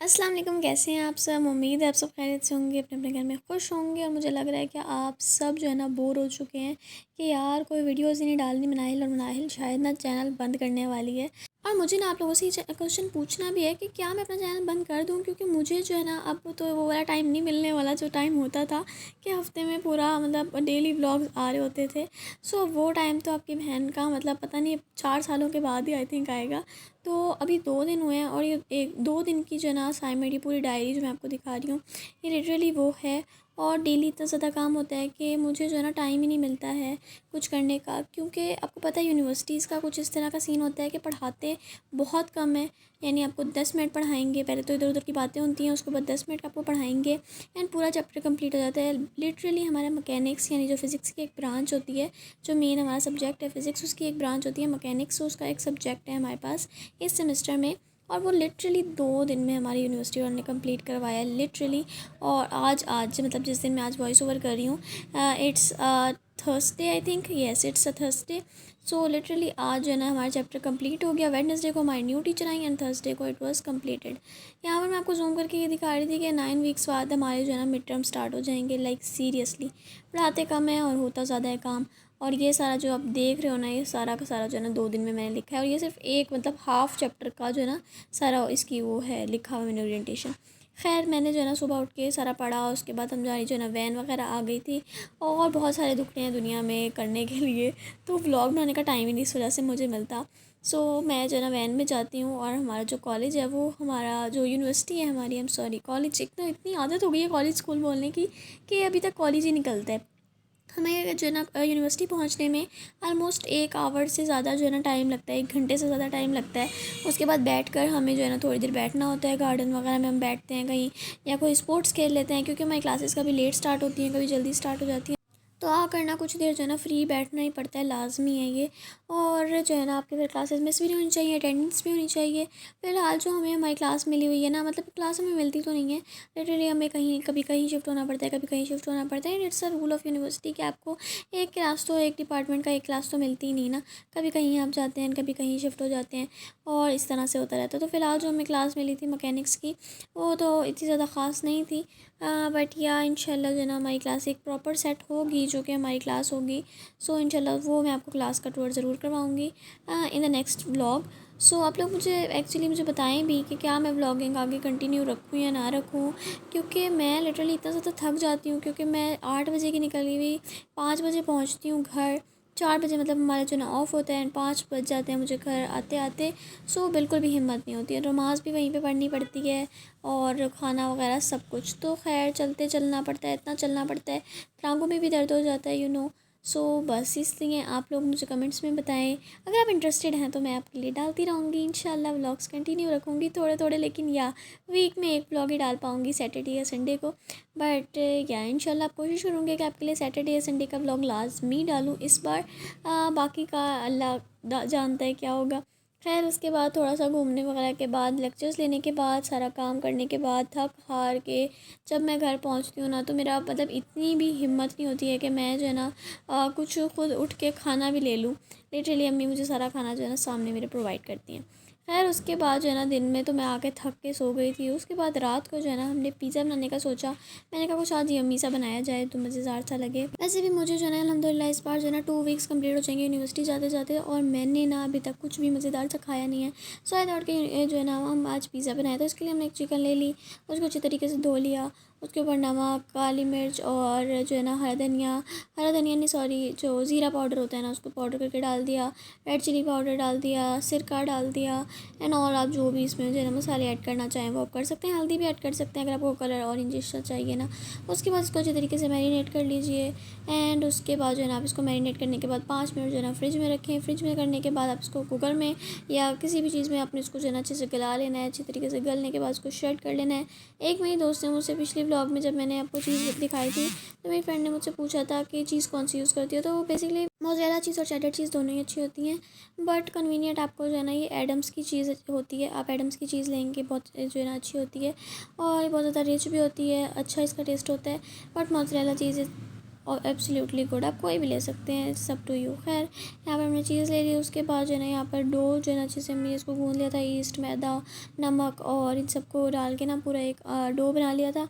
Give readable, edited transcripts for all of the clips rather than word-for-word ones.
अस्सलाम वालेकुम, कैसे हैं आप सब। उम्मीद है आप सब खैरियत से होंगे, अपने अपने घर में खुश होंगे। और मुझे लग रहा है कि आप सब जो है ना बोर हो चुके हैं कि यार कोई वीडियोस ही नहीं डालनी। मनाहिल और मनाहिल शायद ना चैनल बंद करने वाली है। और मुझे ना आप लोगों से ये क्वेश्चन पूछना भी है कि क्या मैं अपना चैनल बंद कर दूं, क्योंकि मुझे जो है ना अब तो वो वाला टाइम नहीं मिलने वाला जो टाइम होता था कि हफ्ते में पूरा मतलब डेली व्लॉग्स आ रहे होते थे। सो वो टाइम तो आपकी बहन का मतलब पता नहीं 4 सालों के बाद ही आई थिंक आएगा। तो अभी 2 दिन हुए हैं और ये एक 2 दिन की जो है ना असाइनमेंट, ये पूरी डायरी जो मैं आपको दिखा रही हूँ, ये लिटरली वो है। और डेली इतना ज़्यादा काम होता है कि मुझे जो है ना टाइम ही नहीं मिलता है कुछ करने का, क्योंकि आपको पता है यूनिवर्सिटीज़ का कुछ इस तरह का सीन होता है कि पढ़ाते बहुत कम है। यानी आपको 10 मिनट पढ़ाएंगे, पहले तो इधर उधर की बातें होती हैं, उसके बाद 10 मिनट आपको पढ़ाएंगे एंड पूरा चैप्टर कंप्लीट हो जाता है। लिटरली हमारा मैकेनिक्स यानी जो फिज़िक्स की एक ब्रांच होती है, जो मेन हमारा सब्जेक्ट है फिज़िक्स, उसकी एक ब्रांच होती है मैकेनिक्स, उसका एक सब्जेक्ट है हमारे पास इस सेमेस्टर में। और वो लिटरली 2 दिन में हमारी यूनिवर्सिटी वालों ने कंप्लीट करवाया लिटरली। और आज आज मतलब जिस दिन मैं आज वॉइस ओवर कर रही हूँ, it's Thursday, I think, yes it's a Thursday. So literally आज जो है ना हमारा चैप्टर कंप्लीट हो गया। वेडनेसडे को हमारी new teacher I and Thursday को इट वाज कंप्लीटेड। यहाँ पर मैं आपको जूम करके ये दिखा रही थी कि 9 वीक्स बाद हमारे जो है ना मिड टर्म स्टार्ट हो जाएंगे। लाइक सीरियसली पढ़ाते कम है और होता ज़्यादा है काम। और ये सारा जो आप देख रहे हो ना, ये सारा का सारा जो है ना 2 दिन में मैंने लिखा है। और ये सिर्फ एक मतलब हाफ़ चैप्टर का जो है ना सारा इसकी वो है लिखा हुआ मैंने ओरिएंटेशन। खैर मैंने जो है ना सुबह उठ के सारा पढ़ा, उसके बाद हमारी जो है ना वैन वगैरह आ गई थी। और बहुत सारे दुखते हैं दुनिया में करने के लिए, तो व्लॉग बनाने का टाइम ही नहीं इस वजह से मुझे मिलता। सो मैं जो है ना वैन में जाती हूँ। और हमारा जो कॉलेज है, वो हमारा जो यूनिवर्सिटी है हमारी, आई एम सॉरी कॉलेज, इतनी आदत हो गई है कॉलेज स्कूल बोलने की कि अभी तक कॉलेज ही निकलता है। हमें जो है ना यूनिवर्सिटी पहुंचने में ऑलमोस्ट 1 आवर से ज़्यादा जो है ना टाइम लगता है, 1 घंटे से ज़्यादा टाइम लगता है। उसके बाद बैठकर हमें जो है ना थोड़ी देर बैठना होता है, गार्डन वगैरह में हम बैठते हैं कहीं, या कोई स्पोर्ट्स खेल लेते हैं, क्योंकि हमारी क्लासेस कभी लेट स्टार्ट होती हैं, कभी जल्दी स्टार्ट हो जाती है। तो करना कुछ देर जो है ना फ्री बैठना ही पड़ता है, लाजमी है ये। और जो है ना आपके फिर क्लासेस मिस भी नहीं होनी चाहिए, अटेंडेंस भी होनी चाहिए। फ़िलहाल जो हमें हमारी क्लास मिली हुई है ना, मतलब क्लास हमें मिलती तो नहीं है, लिटरली हमें कहीं कभी कहीं शिफ्ट होना पड़ता है, कभी कहीं शिफ्ट होना पड़ता है। It's a rule of university कि आपको एक क्लास तो, एक डिपार्टमेंट का एक क्लास तो मिलती ही नहीं ना। कभी कहीं आप जाते हैं, कभी कहीं शिफ्ट हो जाते हैं, और इस तरह से होता रहता है। तो फ़िलहाल जो हमें क्लास मिली थी मैकेनिक्स की, वो तो इतनी ज़्यादा ख़ास नहीं थी। बट या इंशाल्लाह जो है ना हमारी क्लास एक प्रॉपर सेट होगी, जो कि हमारी क्लास होगी। सो इंशाल्लाह वो मैं आपको क्लास का टूर ज़रूर करवाऊँगी इन द नेक्स्ट व्लॉग। सो आप लोग मुझे बताएं भी कि क्या मैं व्लॉगिंग आगे कंटिन्यू रखूँ या ना रखूँ, क्योंकि मैं लिटरली इतना ज़्यादा थक जाती हूँ। क्योंकि मैं 8 बजे की निकली हुई, 5 बजे पहुँचती हूँ घर। 4 बजे मतलब हमारा जो ना ऑफ़ होता है, एंड 5 बज जाते हैं मुझे घर आते आते। सो बिल्कुल भी हिम्मत नहीं होती है, नमाज़ भी वहीं पे पढ़नी पड़ती है, और खाना वगैरह सब कुछ। तो खैर चलते चलना पड़ता है, इतना चलना पड़ता है, टांगों में भी दर्द हो जाता है यू नो। सो बस इसलिए आप लोग मुझे कमेंट्स में बताएं। अगर आप इंटरेस्टेड हैं तो मैं आपके लिए डालती रहूँगी इंशाल्लाह, व्लॉग्स कंटिन्यू रखूँगी थोड़े थोड़े, लेकिन या वीक में एक व्लॉग ही डाल पाऊँगी सैटरडे या संडे को। बट या इंशाल्लाह आप कोशिश करूँगी कि आपके लिए सैटरडे या संडे का व्लॉग लाजमी डालूँ इस बार। बाकी का अल्लाह जानता है क्या होगा। खैर उसके बाद थोड़ा सा घूमने वगैरह के बाद, लेक्चर्स लेने के बाद, सारा काम करने के बाद, थक हार के जब मैं घर पहुंचती हूँ ना, तो मेरा मतलब इतनी भी हिम्मत नहीं होती है कि मैं जो है ना कुछ खुद उठ के खाना भी ले लूँ। लिटरली अम्मी मुझे सारा खाना जो है ना सामने मेरे प्रोवाइड करती हैं। खैर उसके बाद जो है ना दिन में तो मैं आके थक के सो गई थी। उसके बाद रात को जो है ना हमने पिज़्ज़ा बनाने का सोचा। मैंने कहा कुछ आज यम्मी सा बनाया जाए तो मज़ेदार सा लगे। वैसे भी मुझे जो है ना अल्हम्दुलिल्लाह इस बार जो है ना 2 वीक्स कंप्लीट हो जाएंगे यूनिवर्सिटी जाते जाते, और मैंने ना अभी तक कुछ भी मज़ेदार सा खाया नहीं है। सो आई थॉट कि जो है ना हम आज पिज़्ज़ा बनाए, तो इसके लिए हमने एक चिकन ले ली, उसको अच्छी तरीके से धो लिया। उसके ऊपर नमक, काली मिर्च और जो है ना हरा धनिया नहीं सॉरी, जो ज़ीरा पाउडर होता है ना, उसको पाउडर करके डाल दिया। रेड चिली पाउडर डाल दिया, सिरका डाल दिया, एंड और आप जो भी इसमें जो है ना मसाले ऐड करना चाहें वो आप कर सकते हैं। हल्दी भी ऐड कर सकते हैं अगर आपको कलर ऑरेंज सा चाहिए ना। उसके बाद इसको अच्छे तरीके से मैरिनेट कर लीजिए। एंड उसके बाद जो है ना आप इसको मैरिनेट करने के बाद 5 मिनट जो है ना फ्रिज में रखें। फ्रिज में करने के बाद आप इसको कुकर में या किसी भी चीज़ में आपने इसको जो है ना अच्छे से गला लेना है। अच्छी तरीके से गलने के बाद उसको श्रेड कर लेना है। एक मेरी दोस्त ने मुझसे पिछले व्लॉग में जब मैंने आपको चीज़ दिखाई थी, तो मेरी फ्रेंड ने मुझसे पूछा था कि चीज़ कौन सी यूज़ करती है। तो वो बेसिकली मोज़रेला चीज़ और चेडर चीज़ दोनों ही अच्छी होती हैं, बट कन्वीनियंट आपको जो है ना ये एडम्स की चीज़ होती है। आप एडम्स की चीज़ लेंगे, बहुत जो है ना अच्छी होती है, और बहुत ज़्यादा रिच भी होती है, अच्छा इसका टेस्ट होता है। बट मोज़रेला चीज़ और एब्सोल्युटली गुड। आप कोई भी ले सकते हैं, सब टू यू। खैर यहाँ पर हमने चीज़ ले ली, उसके बाद जो है ना यहाँ पर डो जो है ना अच्छे से हमने इसको गूँध लिया था। ईस्ट, मैदा, नमक और इन सबको डाल के ना पूरा एक डो बना लिया था।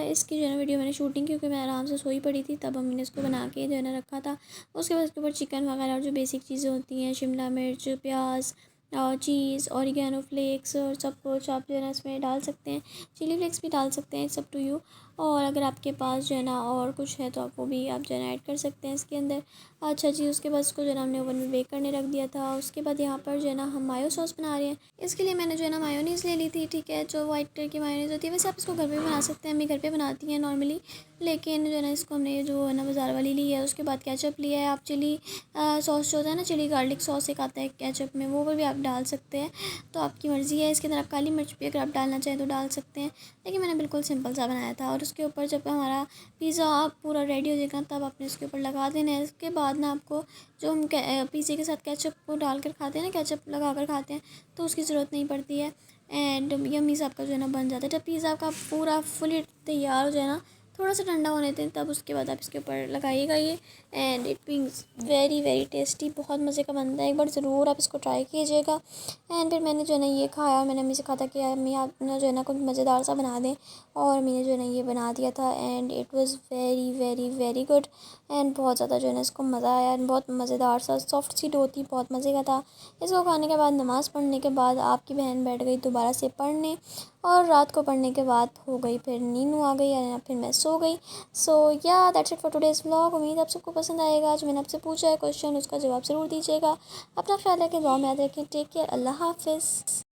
इसकी जो है ना वीडियो मैंने शूटिंग, क्योंकि मैं आराम से सोई पड़ी थी तब हमने इसको बना के जो है ना रखा था। उसके बाद उसके ऊपर चिकन वगैरह और जो बेसिक चीज़ें होती हैं, शिमला मिर्च, प्याज और चीज़, ऑरिगेनो फ्लेक्स और सब कुछ आप जो है ना इसमें डाल सकते हैं। चिली फ्लेक्स भी डाल सकते हैं, सब टू यू। और अगर आपके पास जो है ना और कुछ है तो आप वो भी आप जो है ना ऐड कर सकते हैं इसके अंदर। अच्छा जी, उसके बाद उसको जो है ना हमने ओवन में बेक करने रख दिया था। उसके बाद यहाँ पर जो है ना हम मायो सॉस बना रहे हैं। इसके लिए मैंने जो है ना मायोनीज़ ले ली थी, ठीक है, जो वाइट कलर की मायोनीज़ होती है। वैसे आप इसको घर पे बना सकते हैं, अम्मी घर पे बनाती हैं नॉर्मली, लेकिन जो है ना इसको हमने जो है ना बाज़ार वाली ली है। उसके बाद केचप लिया है। आप चिली सॉस जो होता है ना, चिली गार्लिक सॉस एक आता है केचप में, वो भी आप डाल सकते हैं, तो आपकी मर्ज़ी है। इसके अंदर आप काली मिर्च भी अगर आप डालना चाहें तो डाल सकते हैं, लेकिन मैंने बिल्कुल सिंपल सा बनाया था। और उसके ऊपर जब हमारा पिज़्ज़ा पूरा रेडी हो जाएगा तब आपने इसके ऊपर लगा देना है। इसके बाद ना आपको जो हम पिज़्ज़े के साथ केचप को डाल कर खाते हैं ना, केचप लगा कर खाते हैं, तो उसकी ज़रूरत नहीं पड़ती है। एंड यम्मी सा आपका जो है ना बन जाता है। जब पिज़्ज़ा आपका पूरा फुली तैयार हो जाए ना, थोड़ा सा ठंडा होने दें, तब उसके बाद आप इसके ऊपर लगाइएगा ये। And it means very very tasty, बहुत मज़े का बनता है। एक बार ज़रूर आप इसको ट्राई कीजिएगा। एंड फिर मैंने जो है ना ये खाया, मैंने अम्मी से कहा था कि अम्मी आप ना जो है ना कुछ मज़ेदार सा बना दें, और मैंने जो है ना ये बना दिया था। And it was very very very good. And बहुत ज़्यादा जो है ना इसको मज़ा आया। एंड बहुत मज़ेदार सा सॉफ्ट सी डो थी, बहुत मज़े का था। इसको खाने के बाद, नमाज़ पढ़ने के बाद आपकी बहन बैठ गई दोबारा से पढ़ने, और रात को पढ़ने के बाद हो गई फिर नींद आ गई, या फिर मैं सो गई। सो या that's it for today's vlog. उम्मीद आप सबको पसंद आएगा। जो मैंने आपसे पूछा है क्वेश्चन, उसका जवाब ज़रूर दीजिएगा। अपना ख्याल रखें, दुआ में याद रखें। टेक केयर, अल्लाह हाफिज़।